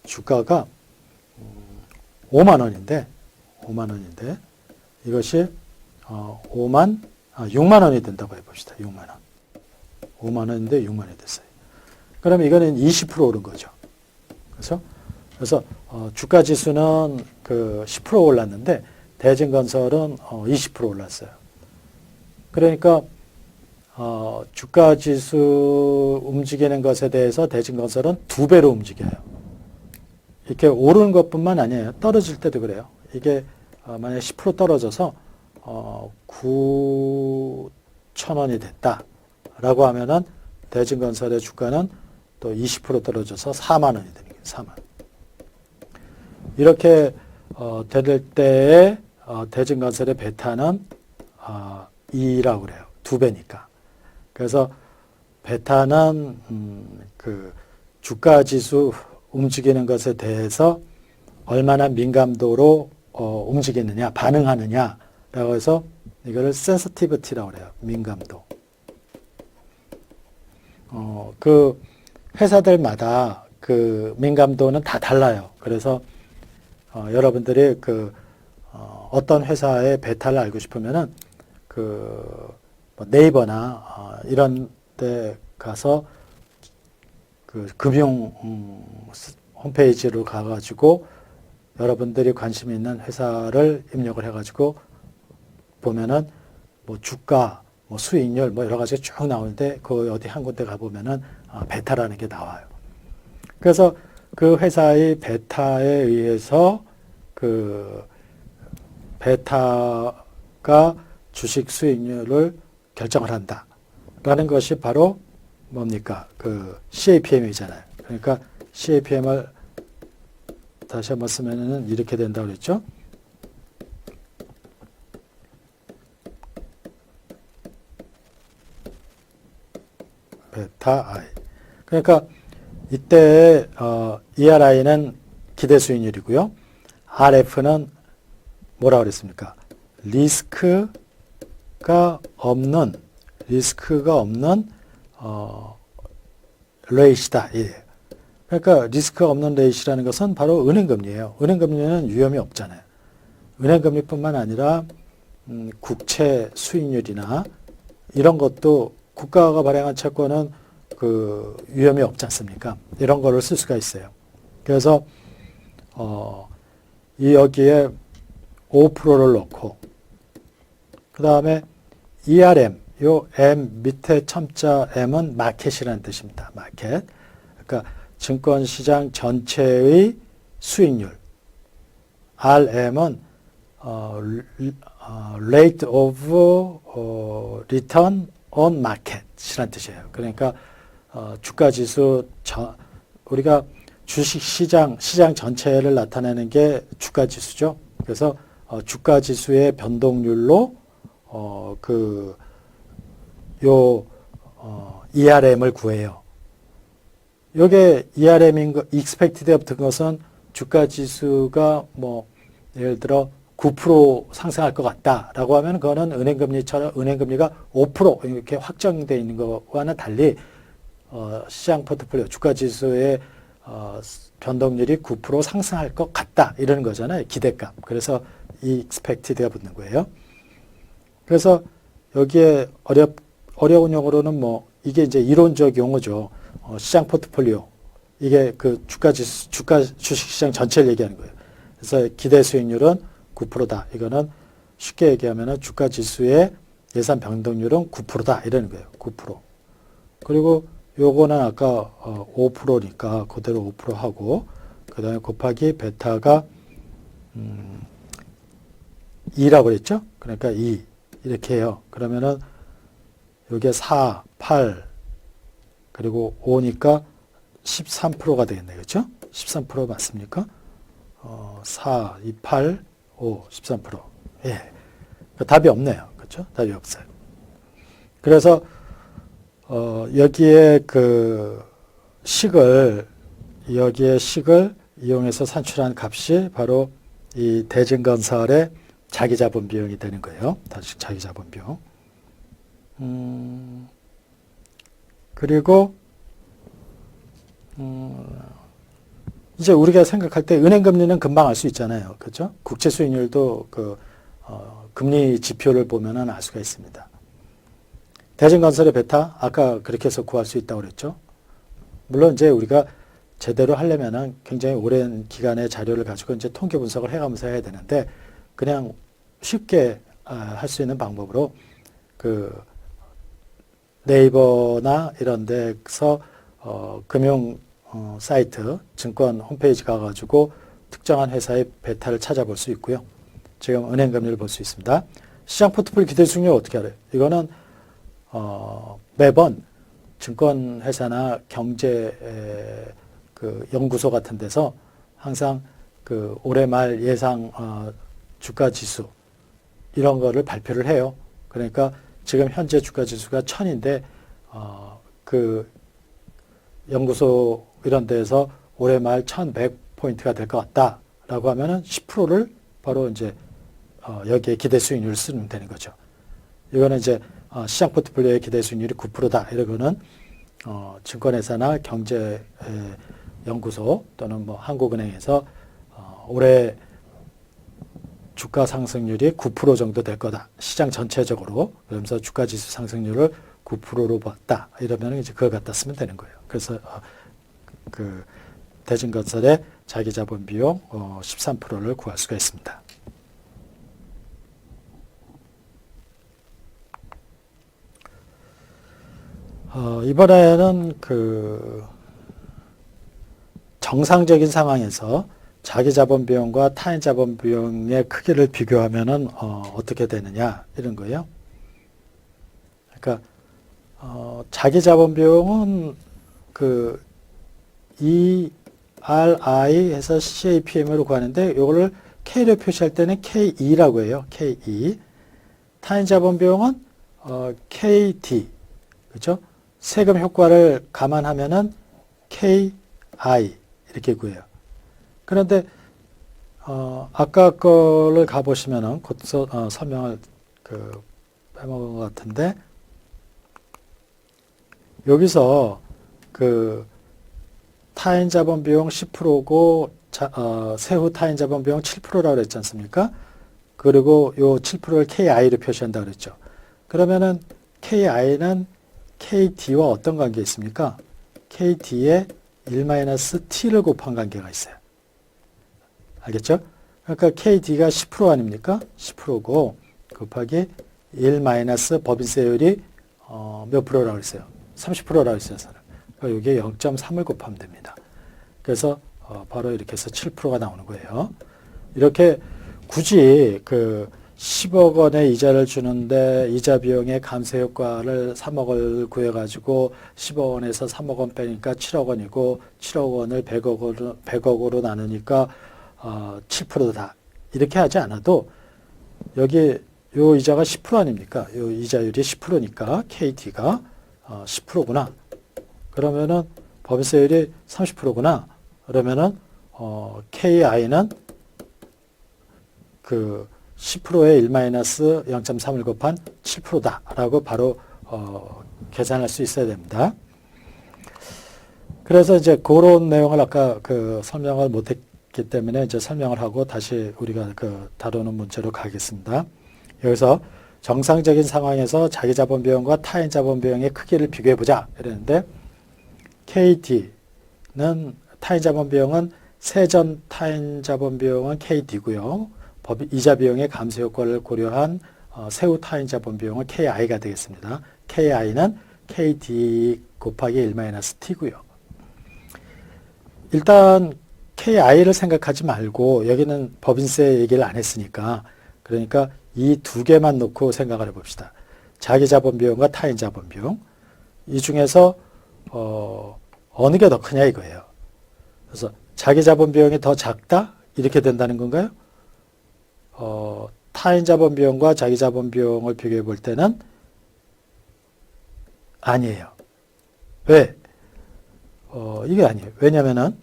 주가가 5만 원인데 이것이 6만 원이 된다고 해봅시다. 6만 원. 5만 원인데 6만 원이 됐어요. 그러면 이거는 20% 오른 거죠. 그래서 주가 지수는 그 10% 올랐는데 대진건설은 20% 올랐어요. 그러니까 주가 지수 움직이는 것에 대해서 대진건설은 2배로 움직여요. 이렇게 오르는 것뿐만 아니에요. 떨어질 때도 그래요. 이게 만약에 10% 떨어져서 9,000원이 됐다라고 하면은 대진건설의 주가는 또 20% 떨어져서 4만 원이 되는 거예요. 4만. 이렇게 될 때에 대진건설의 베타는 2라고 그래요. 2배니까. 그래서 베타는 그 주가지수 움직이는 것에 대해서 얼마나 민감도로 움직이느냐, 반응하느냐라고 해서 이거를 sensitivity라고 그래요. 민감도. 그 회사들마다 그 민감도는 다 달라요. 그래서 여러분들이 그 어떤 회사의 베타를 알고 싶으면은 그 네이버나 이런 데 가서 그 금융 홈페이지로 가가지고 여러분들이 관심 있는 회사를 입력을 해가지고 보면은 뭐 주가, 뭐 수익률, 뭐 여러 가지가 쭉 나오는데 그 어디 한 군데 가보면은 베타라는 게 나와요. 그래서 그 회사의 베타에 의해서 그 베타가 주식 수익률을 결정을 한다라는 것이 바로 뭡니까? 그 CAPM이잖아요. 그러니까 CAPM을 다시 한번 쓰면은 이렇게 된다고 그랬죠? 베타 I. 그러니까 이때 ERI는 기대 수익률이고요. RF는 뭐라고 그랬습니까? 리스크가 없는 레이시다. 이래요. 그러니까 리스크가 없는 레이시라는 것은 바로 은행금리예요. 은행금리는 위험이 없잖아요. 은행금리뿐만 아니라 국채 수익률이나 이런 것도 국가가 발행한 채권은 그 위험이 없지 않습니까? 이런 거를 쓸 수가 있어요. 그래서 여기에 5%를 넣고 그 다음에 ERM, 요 M 밑에 첨자 M은 마켓이라는 뜻입니다. 마켓. 그러니까 증권시장 전체의 수익률. RM은 Rate of Return on Market이라는 뜻이에요. 그러니까 주가지수 우리가 주식시장 전체를 나타내는 게 주가지수죠. 그래서 주가지수의 변동률로 ERM을 구해요. 요게 ERM인 거, expected 같은 것은 주가 지수가 뭐 예를 들어 9% 상승할 것 같다라고 하면 그거는 은행금리처럼 은행금리가 5% 이렇게 확정되어 있는 것과는 달리 시장 포트폴리오 주가 지수의 변동률이 9% 상승할 것 같다 이러는 거잖아요. 기대감. 그래서 이 expected가 붙는 거예요. 그래서 여기에 어려운 용어로는 뭐 이게 이제 이론적 용어죠. 시장 포트폴리오. 이게 그 주가 주식시장 전체를 얘기하는 거예요. 그래서 기대 수익률은 9%다. 이거는 쉽게 얘기하면은 주가 지수의 예상 변동률은 9%다. 이러는 거예요. 9%. 그리고 요거는 아까 5%니까 그대로 5% 하고 그 다음에 곱하기 베타가 2라고 그랬죠? 그러니까 2 이렇게 해요. 그러면은 요게 4, 8 그리고 5니까 13%가 되겠네요. 그렇죠? 13% 맞습니까? 4, 2, 8, 5, 13%. 예. 답이 없네요. 그렇죠? 답이 없어요. 그래서 여기에 여기에 식을 이용해서 산출한 값이 바로 이 대진건설의 자기자본 비용이 되는 거예요. 다시 자기자본 비용. 그리고 이제 우리가 생각할 때 은행 금리는 금방 알 수 있잖아요. 그렇죠? 국채 수익률도 금리 지표를 보면은 알 수가 있습니다. 대진건설의 베타 아까 그렇게 해서 구할 수 있다고 그랬죠. 물론 이제 우리가 제대로 하려면은 굉장히 오랜 기간의 자료를 가지고 이제 통계 분석을 해가면서 해야 되는데 그냥 쉽게 할 수 있는 방법으로 네이버나 이런 데서 금융 사이트 증권 홈페이지 가가지고 특정한 회사의 베타를 찾아볼 수 있고요. 지금 은행 금리를 볼 수 있습니다. 시장 포트폴리오 기대 수익률 어떻게 알아요? 이거는 매번 증권회사나 경제 연구소 같은 데서 항상 올해 말 예상 주가 지수 이런 거를 발표를 해요. 그러니까 지금 현재 주가 지수가 1000인데 연구소 이런 데에서 올해 말 1100포인트가 될 것 같다라고 하면은 10%를 바로 이제 여기에 기대 수익률을 쓰면 되는 거죠. 이거는 이제 시장 포트폴리오의 기대 수익률이 9%다. 이러고는 증권회사나 경제연구소 또는 뭐 한국은행에서 올해 주가 상승률이 9% 정도 될 거다. 시장 전체적으로. 그러면서 주가 지수 상승률을 9%로 봤다. 이러면 이제 그걸 갖다 쓰면 되는 거예요. 그래서 대진건설의 자기자본 비용 13%를 구할 수가 있습니다. 이번에는 정상적인 상황에서 자기자본 비용과 타인 자본 비용의 크기를 비교하면은 어떻게 되느냐 이런 거예요. 그러니까 자기자본 비용은 ERI 해서 CAPM으로 구하는데 이거를 K로 표시할 때는 KE라고 해요. KE. 타인 자본 비용은 KD. 그렇죠? 세금 효과를 감안하면은 KI 이렇게 구해요. 그런데 아까 거를 가보시면은 곧 설명을 빼먹은 것 같은데 여기서 타인 자본 비용 10%고 세후 타인 자본 비용 7%라고 그랬지 않습니까? 그리고 요 7%를 KI로 표시한다 그랬죠. 그러면은 KI는 KD와 어떤 관계가 있습니까? KD에 1-T를 곱한 관계가 있어요. 알겠죠? 그러니까 KD가 10% 아닙니까? 10%고 곱하기 1- 법인세율이 몇 프로라고 했어요? 30%라고 했어요. 그러니까 이게 0.3을 곱하면 됩니다. 그래서 바로 이렇게 해서 7%가 나오는 거예요. 이렇게 굳이 10억 원의 이자를 주는데 이자 비용의 감세 효과를 3억을 구해가지고 10억 원에서 3억 원 빼니까 7억 원이고 7억 원을 100억으로 나누니까 7%다. 이렇게 하지 않아도 여기 요 이자가 10% 아닙니까? 요 이자율이 10%니까 KD가 10%구나. 그러면은 법인세율이 30%구나. 그러면은 KI는 그 10%에 1-0.3을 곱한 7%다라고 바로 계산할 수 있어야 됩니다. 그래서 이제 그런 내용을 아까 그 설명을 못했기 때문에 이제 설명을 하고 다시 우리가 그 다루는 문제로 가겠습니다. 여기서 정상적인 상황에서 자기 자본 비용과 타인 자본 비용의 크기를 비교해 보자 이랬는데 KD는 타인 자본 비용은 세전 타인 자본 비용은 KD고요. 이자 비용의 감소 효과를 고려한 세후 타인 자본 비용은 KI가 되겠습니다. KI는 KD 곱하기 1-T고요. 일단 KI를 생각하지 말고 여기는 법인세 얘기를 안 했으니까 그러니까 이 두 개만 놓고 생각을 해봅시다. 자기 자본 비용과 타인 자본 비용. 이 중에서 어느 게 더 크냐 이거예요. 그래서 자기 자본 비용이 더 작다? 이렇게 된다는 건가요? 타인 자본 비용과 자기 자본 비용을 비교해 볼 때는 아니에요. 왜? 이게 아니에요. 왜냐면은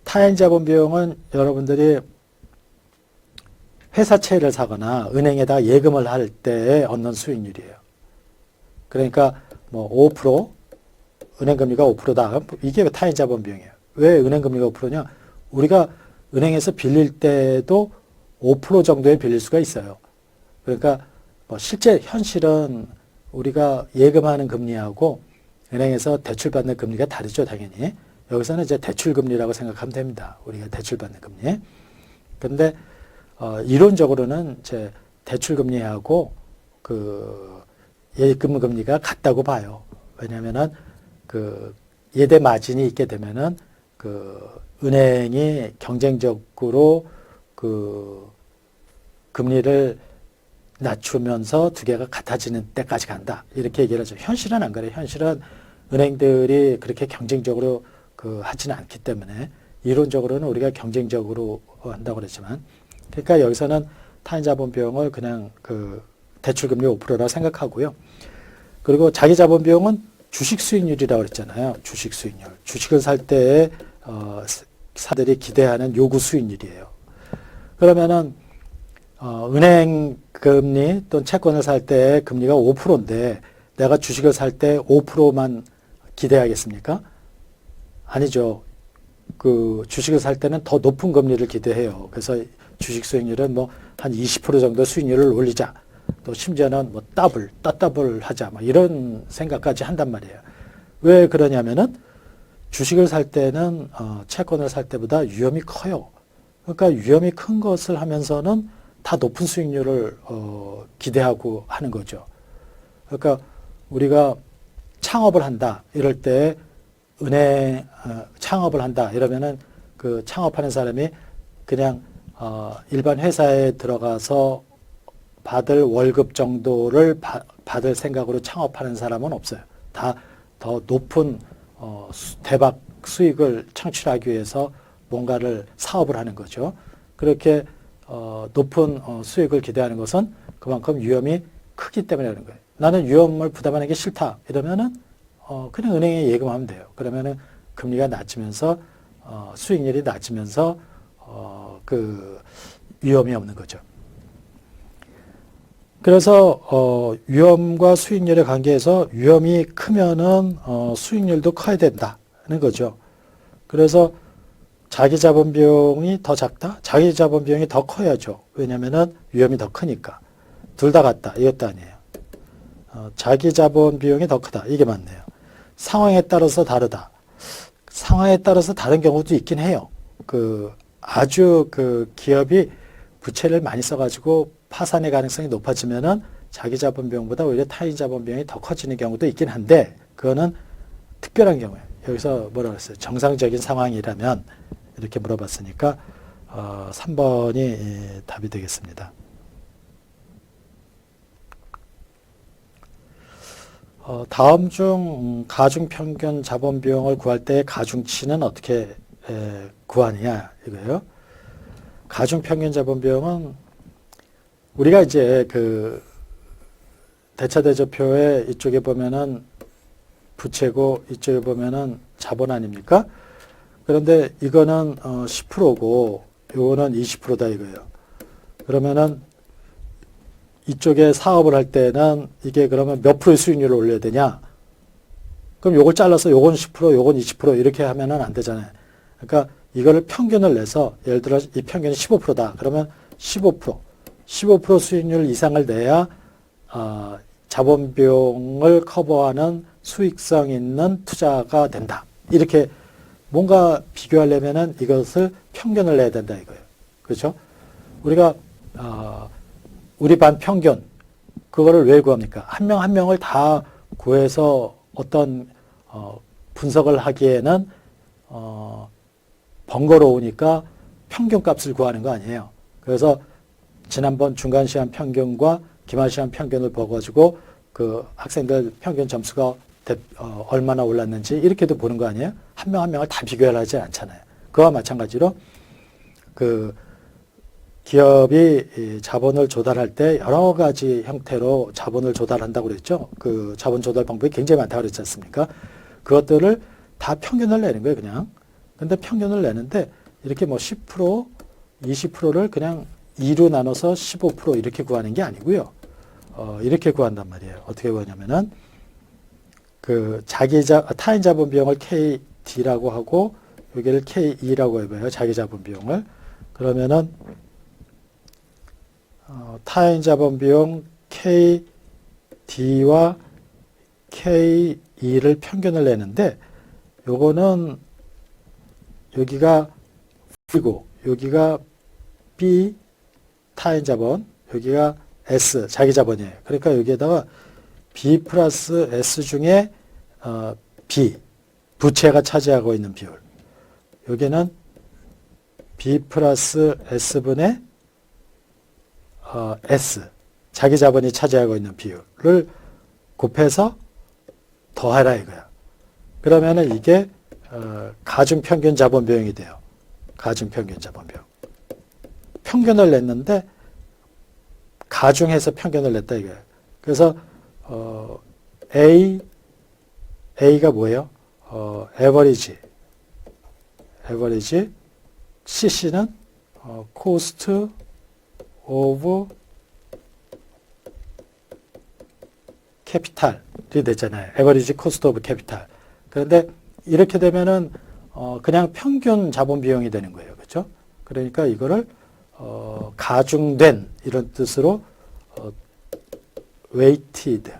타인 자본 비용은 여러분들이 회사채를 사거나 은행에다 예금을 할 때 얻는 수익률이에요. 그러니까 뭐 5% 은행금리가 5%다. 이게 타인 자본 비용이에요. 왜 은행금리가 5%냐? 우리가 은행에서 빌릴 때도 5% 정도에 빌릴 수가 있어요. 그러니까 뭐 실제 현실은 우리가 예금하는 금리하고 은행에서 대출받는 금리가 다르죠, 당연히. 여기서는 이제 대출금리라고 생각하면 됩니다. 우리가 대출받는 금리. 그런데 이론적으로는 이제 대출금리하고 그 예금금리가 같다고 봐요. 왜냐하면은 그 예대 마진이 있게 되면은 그 은행이 경쟁적으로 그 금리를 낮추면서 두 개가 같아지는 때까지 간다. 이렇게 얘기를 하죠. 현실은 안 그래요. 현실은 은행들이 그렇게 경쟁적으로 그 하지는 않기 때문에 이론적으로는 우리가 경쟁적으로 한다고 그랬지만 그러니까 여기서는 타인 자본 비용을 그냥 그 대출금리 5%라고 생각하고요. 그리고 자기 자본 비용은 주식 수익률이라고 그랬잖아요. 주식 수익률. 주식을 살 때에 사들이 기대하는 요구 수익률이에요. 그러면은 은행 금리 또는 채권을 살 때 금리가 5%인데 내가 주식을 살 때 5%만 기대하겠습니까? 아니죠. 그 주식을 살 때는 더 높은 금리를 기대해요. 그래서 주식 수익률은 뭐 한 20% 정도 수익률을 올리자. 또 심지어는 뭐 더블 하자. 뭐 이런 생각까지 한단 말이에요. 왜 그러냐면은 주식을 살 때는 채권을 살 때보다 위험이 커요. 그러니까 위험이 큰 것을 하면서는 다 높은 수익률을 기대하고 하는 거죠. 그러니까 우리가 창업을 한다 이럴 때 은행 창업을 한다 이러면은 그 창업하는 사람이 그냥 일반 회사에 들어가서 받을 월급 정도를 받을 생각으로 창업하는 사람은 없어요. 다 더 높은 대박 수익을 창출하기 위해서 뭔가를 사업을 하는 거죠. 그렇게 높은 수익을 기대하는 것은 그만큼 위험이 크기 때문에 그런 거예요. 나는 위험을 부담하는 게 싫다 이러면은 그냥 은행에 예금하면 돼요. 그러면은 금리가 낮으면서 수익률이 낮으면서 그 위험이 없는 거죠. 그래서 위험과 수익률의 관계에서 위험이 크면은 수익률도 커야 된다는 거죠. 그래서 자기 자본 비용이 더 작다? 자기 자본 비용이 더 커야죠. 왜냐면은 위험이 더 크니까. 둘 다 같다. 이것도 아니에요. 자기 자본 비용이 더 크다. 이게 맞네요. 상황에 따라서 다르다. 상황에 따라서 다른 경우도 있긴 해요. 아주 기업이 부채를 많이 써가지고 파산의 가능성이 높아지면은 자기 자본 비용보다 오히려 타인 자본 비용이 더 커지는 경우도 있긴 한데, 그거는 특별한 경우예요. 여기서 뭐라고 했어요? 정상적인 상황이라면, 이렇게 물어봤으니까, 3번이 답이 되겠습니다. 다음 중 가중평균 자본 비용을 구할 때 가중치는 어떻게 구하느냐 이거예요. 가중평균 자본 비용은 우리가 이제 대차대조표에 이쪽에 보면은 부채고 이쪽에 보면은 자본 아닙니까? 그런데 이거는 10%고 요거는 20%다 이거예요. 그러면은 이쪽에 사업을 할 때는 이게 그러면 몇 프로의 수익률을 올려야 되냐? 그럼 요걸 잘라서 요건 10%, 요건 20% 이렇게 하면은 안 되잖아요. 그러니까 이거를 평균을 내서 예를 들어 이 평균이 15%다. 그러면 15% 수익률 이상을 내야 자본 비용을 커버하는 수익성 있는 투자가 된다. 이렇게 뭔가 비교하려면은 이것을 평균을 내야 된다 이거예요. 그렇죠? 우리가 우리 반 평균 그거를 왜 구합니까? 한 명 한 명을 다 구해서 어떤 분석을 하기에는 번거로우니까 평균값을 구하는 거 아니에요. 그래서 지난번 중간 시험 평균과 기말 시험 평균을 보가지고 그 학생들 평균 점수가 얼마나 올랐는지 이렇게도 보는 거 아니에요? 한 명 한 명을 다 비교하지 않잖아요. 그와 마찬가지로 그 기업이 자본을 조달할 때 여러 가지 형태로 자본을 조달한다고 그랬죠. 그 자본 조달 방법이 굉장히 많다고 그랬지 않습니까? 그것들을 다 평균을 내는 거예요, 그냥. 근데 평균을 내는데 이렇게 뭐 10%, 20%를 그냥 2로 나눠서 15% 이렇게 구하는 게 아니고요. 이렇게 구한단 말이에요. 어떻게 구하냐면은 그 타인 자본 비용을 KD라고 하고 여기를 KE라고 해봐요. 자기 자본 비용을. 그러면은 타인 자본 비용 KD와 KE를 평균을 내는데 요거는 여기가 B고 여기가 B 타인 자본 여기가 S 자기 자본이에요. 그러니까 여기에다가 B 플러스 S 중에 B 부채가 차지하고 있는 비율 여기는 B 플러스 S분의 S 자기 자본이 차지하고 있는 비율을 곱해서 더하라 이거야. 그러면은 이게 가중평균 자본 비용이 돼요. 가중평균 자본 비용. 평균을 냈는데 가중해서 평균을 냈다 이거예요. 그래서 A가 뭐예요? 에버리지. CC는 cost of capital이 됐잖아요. 에버리지 cost of capital. 그런데 이렇게 되면은 그냥 평균 자본 비용이 되는 거예요. 그렇죠? 그러니까 이거를 가중된 이런 뜻으로 weighted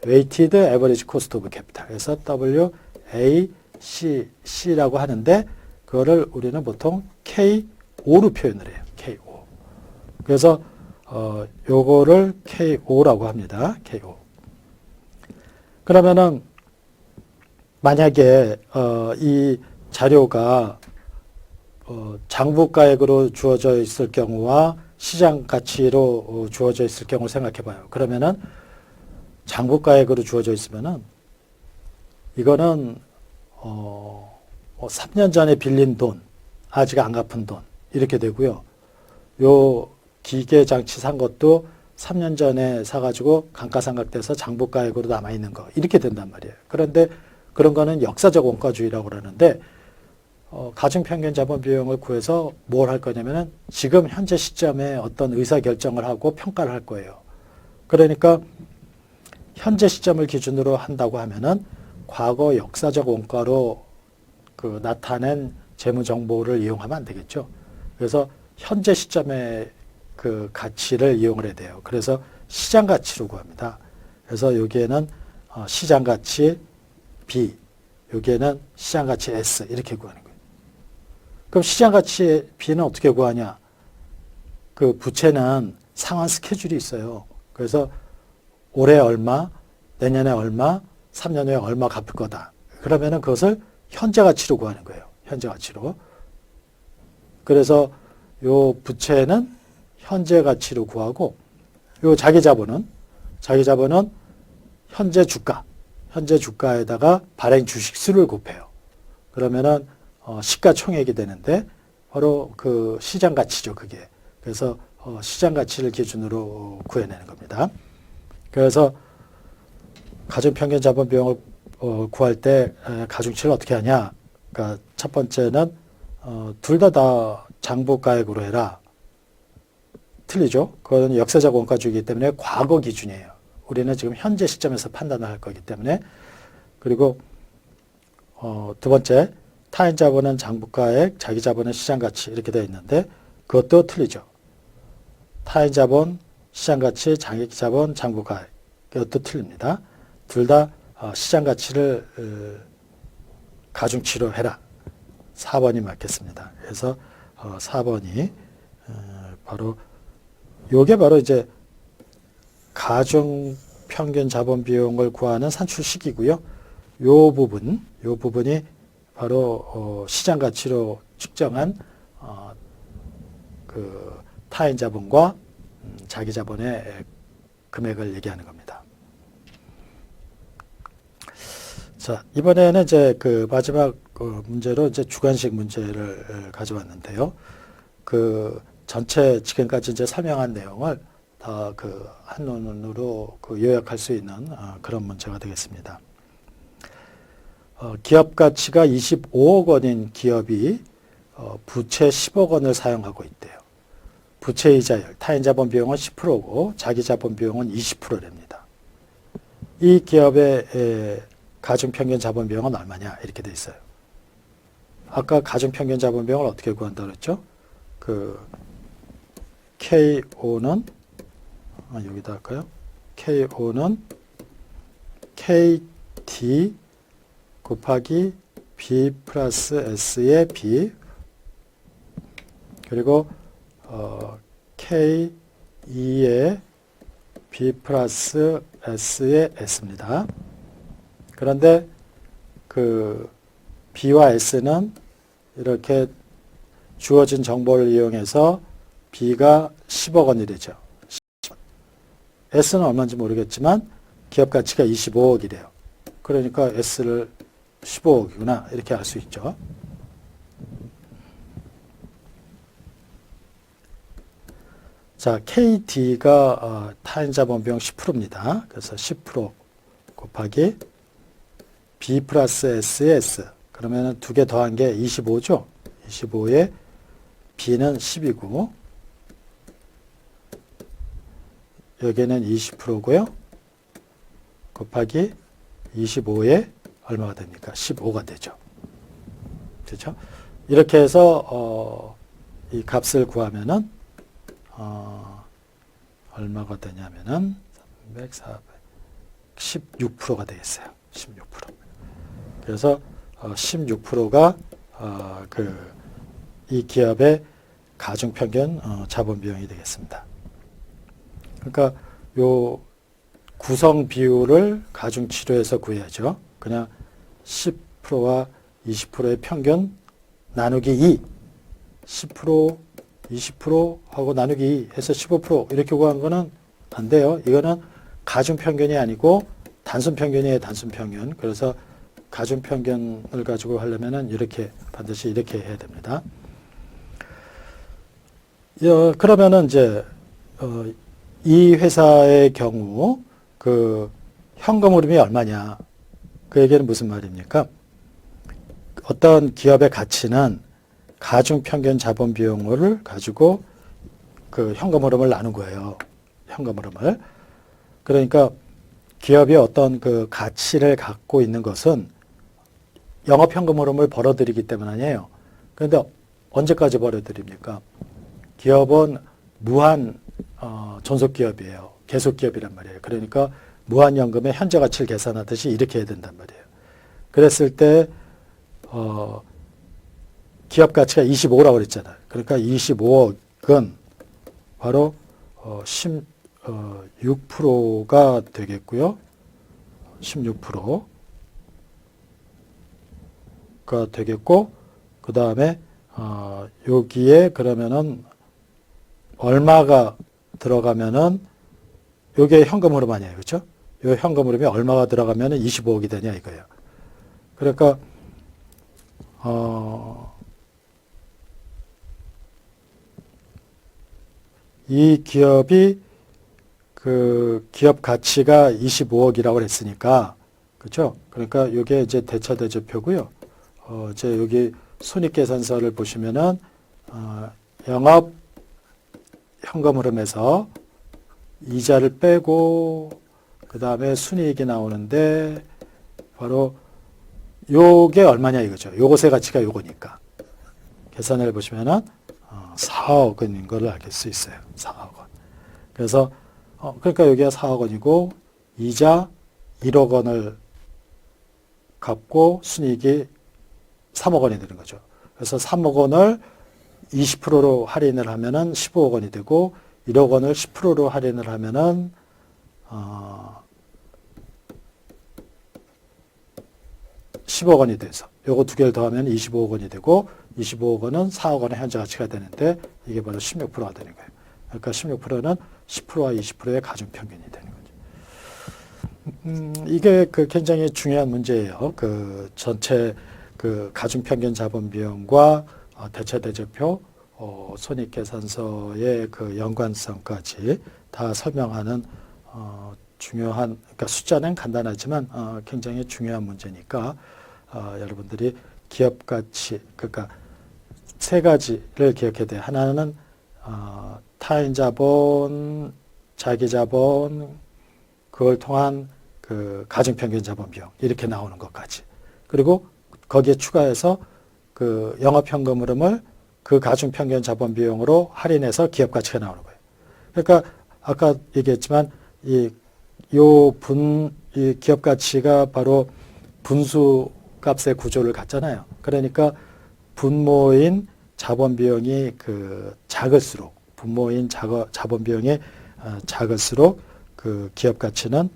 average cost of capital. 그래서 WACC라고 하는데 그거를 우리는 보통 K5로 표현을 해요. K5. 그래서 요거를 K5라고 합니다. K5. 그러면은 만약에 이 자료가 장부가액으로 주어져 있을 경우와 시장 가치로 주어져 있을 경우를 생각해 봐요. 그러면은 장부가액으로 주어져 있으면은 이거는 3년 전에 빌린 돈, 아직 안 갚은 돈 이렇게 되고요. 요 기계 장치 산 것도 3년 전에 사가지고 감가상각돼서 장부가액으로 남아있는 거 이렇게 된단 말이에요. 그런데 그런 거는 역사적 원가주의라고 그러는데 가중평균 자본 비용을 구해서 뭘 할 거냐면은 지금 현재 시점에 어떤 의사결정을 하고 평가를 할 거예요. 그러니까 현재 시점을 기준으로 한다고 하면은 과거 역사적 원가로 그 나타낸 재무 정보를 이용하면 안 되겠죠. 그래서 현재 시점의 그 가치를 이용을 해야 돼요. 그래서 시장 가치로 구합니다. 그래서 여기에는 시장 가치 B, 여기에는 시장 가치 S 이렇게 구하는 거예요. 그럼 시장 가치 B는 어떻게 구하냐? 그 부채는 상환 스케줄이 있어요. 그래서 올해 얼마, 내년에 얼마, 3년 후에 얼마 갚을 거다. 그러면은 그것을 현재 가치로 구하는 거예요. 현재 가치로. 그래서 요 부채는 현재 가치로 구하고 요 자기 자본은 현재 주가에다가 발행 주식 수를 곱해요. 그러면은 시가총액이 되는데 바로 그 시장 가치죠, 그게. 그래서 시장 가치를 기준으로 구해내는 겁니다. 그래서 가중평균 자본 비용을 구할 때 가중치를 어떻게 하냐? 그러니까 첫 번째는 둘 다 장부가액으로 해라. 틀리죠? 그건 역사적 원가주의이기 때문에 과거 기준이에요. 우리는 지금 현재 시점에서 판단을 할 거기 때문에. 그리고 두 번째, 타인 자본은 장부가액, 자기 자본은 시장가치 이렇게 되어 있는데 그것도 틀리죠. 타인 자본, 시장가치, 자기 자본, 장부가액 이것도 틀립니다. 둘 다 시장가치를 가중치로 해라. 4번이 맞겠습니다. 그래서 4번이 바로 요게 바로 이제 가중 평균 자본 비용을 구하는 산출식이고요. 요 부분이 바로 시장 가치로 측정한 그 타인 자본과 자기 자본의 금액을 얘기하는 겁니다. 자, 이번에는 이제 그 마지막 문제로 이제 주관식 문제를 가져왔는데요. 그 전체 지금까지 이제 설명한 내용을 다 그 한눈으로 그 요약할 수 있는 그런 문제가 되겠습니다. 기업 가치가 25억 원인 기업이 부채 10억 원을 사용하고 있대요. 부채 이자율, 타인 자본 비용은 10%고 자기 자본 비용은 20%랍니다. 이 기업의 가중평균 자본 비용은 얼마냐 이렇게 돼 있어요. 아까 가중평균 자본 비용을 어떻게 구한다고 그랬죠? 그 KO는 여기다 할까요? KO는 KT 곱하기 B 플러스 S의 B 그리고 K2의 B 플러스 S의 S입니다. 그런데 그 B와 S는 이렇게 주어진 정보를 이용해서 B가 10억 원이 되죠. S는 얼마인지 모르겠지만 기업 가치가 25억이래요. 그러니까 S를 15억이구나 이렇게 알 수 있죠. 자, KD가 타인 자본 비용 10%입니다. 그래서 10% 곱하기 B 플러스 S의 S. 그러면 두 개 더한 게 25죠. 25에 B는 10이고 여기는 20%고요. 곱하기 25에 얼마가 됩니까? 15가 되죠. 그렇죠? 이렇게 해서 이 값을 구하면은 얼마가 되냐면은 300, 400, 16%가 되겠어요. 16%. 그래서 16%가 이 기업의 가중평균 자본 비용이 되겠습니다. 그러니까 요 구성 비율을 가중치료해서 구해야죠. 그냥 10%와 20%의 평균 나누기 2, 10%, 20%하고 나누기 2 해서 15% 이렇게 구한 거는 안 돼요. 이거는 가중평균이 아니고 단순평균이에요. 단순평균. 그래서 가중평균을 가지고 하려면은 이렇게 반드시 이렇게 해야 됩니다. 그러면은 이제 이 회사의 경우 그 현금 흐름이 얼마냐? 그 얘기는 무슨 말입니까? 어떤 기업의 가치는 가중평균 자본 비용을 가지고 그 현금 흐름을 나눈 거예요. 현금 흐름을. 그러니까 기업이 어떤 그 가치를 갖고 있는 것은 영업 현금 흐름을 벌어들이기 때문 아니에요. 그런데 언제까지 벌어들입니까? 기업은 무한 존속 기업이에요. 계속 기업이란 말이에요. 그러니까 무한 연금의 현재 가치를 계산하듯이 이렇게 해야 된단 말이에요. 그랬을 때 기업 가치가 25라고 그랬잖아요. 그러니까 25억은 바로 16%가 되겠고요. 16%가 되겠고 그 다음에 여기에 그러면은 얼마가 들어가면은 요게 현금 흐름 아니에요. 그렇죠? 요 현금 흐름이 얼마가 들어가면은 25억이 되냐 이거예요. 그러니까 이 기업이 그 기업 가치가 25억이라고 했으니까 그렇죠? 그러니까 이게 이제 대차대조표고요. 이제 여기 손익계산서를 보시면은 영업 현금 흐름에서 이자를 빼고 그 다음에 순이익이 나오는데 바로 요게 얼마냐 이거죠. 요것의 가치가 요거니까 계산을 해보시면은 4억 원인 걸 알 수 있어요. 4억 원. 그래서 그러니까 여기가 4억 원이고 이자 1억 원을 갚고 순이익이 3억 원이 되는 거죠. 그래서 3억 원을 20%로 할인을 하면은 15억 원이 되고 1억 원을 10%로 할인을 하면은 10억 원이 돼서 요거 두 개를 더하면 25억 원이 되고 25억 원은 4억 원의 현재 가치가 되는데 이게 바로 16%가 되는 거예요. 그러니까 16%는 10%와 20%의 가중평균이 되는 거죠. 이게 굉장히 중요한 문제예요. 전체 가중평균 자본비용과 대체대조표, 손익계산서의 연관성까지 다 설명하는 중요한, 그러니까 숫자는 간단하지만 굉장히 중요한 문제니까 여러분들이 기업 가치, 그러니까 세 가지를 기억해야 돼요. 하나는 타인 자본, 자기 자본, 그걸 통한 가중평균 자본 비용 이렇게 나오는 것까지. 그리고 거기에 추가해서 영업현금 흐름을 가중평균 자본 비용으로 할인해서 기업 가치가 나오는 거예요. 그러니까 아까 얘기했지만 이 기업 가치가 바로 분수 값의 구조를 갖잖아요. 그러니까 분모인 자본 비용이 작을수록 분모인 자본 비용이 작을수록 기업 가치는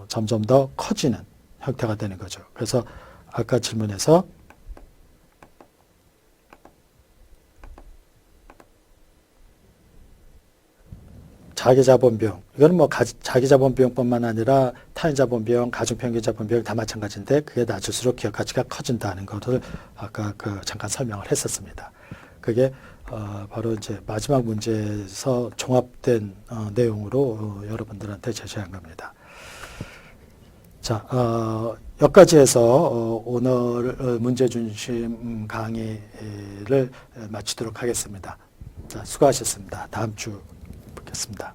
점점 더 커지는 형태가 되는 거죠. 그래서 아까 질문에서 자기자본비용, 이거는 뭐 자기자본비용뿐만 아니라 타인자본비용, 가중평균자본비용 다 마찬가지인데 그게 낮을수록 기업 가치가 커진다는 것을 아까 잠깐 설명을 했었습니다. 그게 바로 이제 마지막 문제에서 종합된 내용으로 여러분들한테 제시한 겁니다. 자, 여기까지 해서 오늘 문제 중심 강의를 마치도록 하겠습니다. 자, 수고하셨습니다. 다음 주 뵙겠습니다.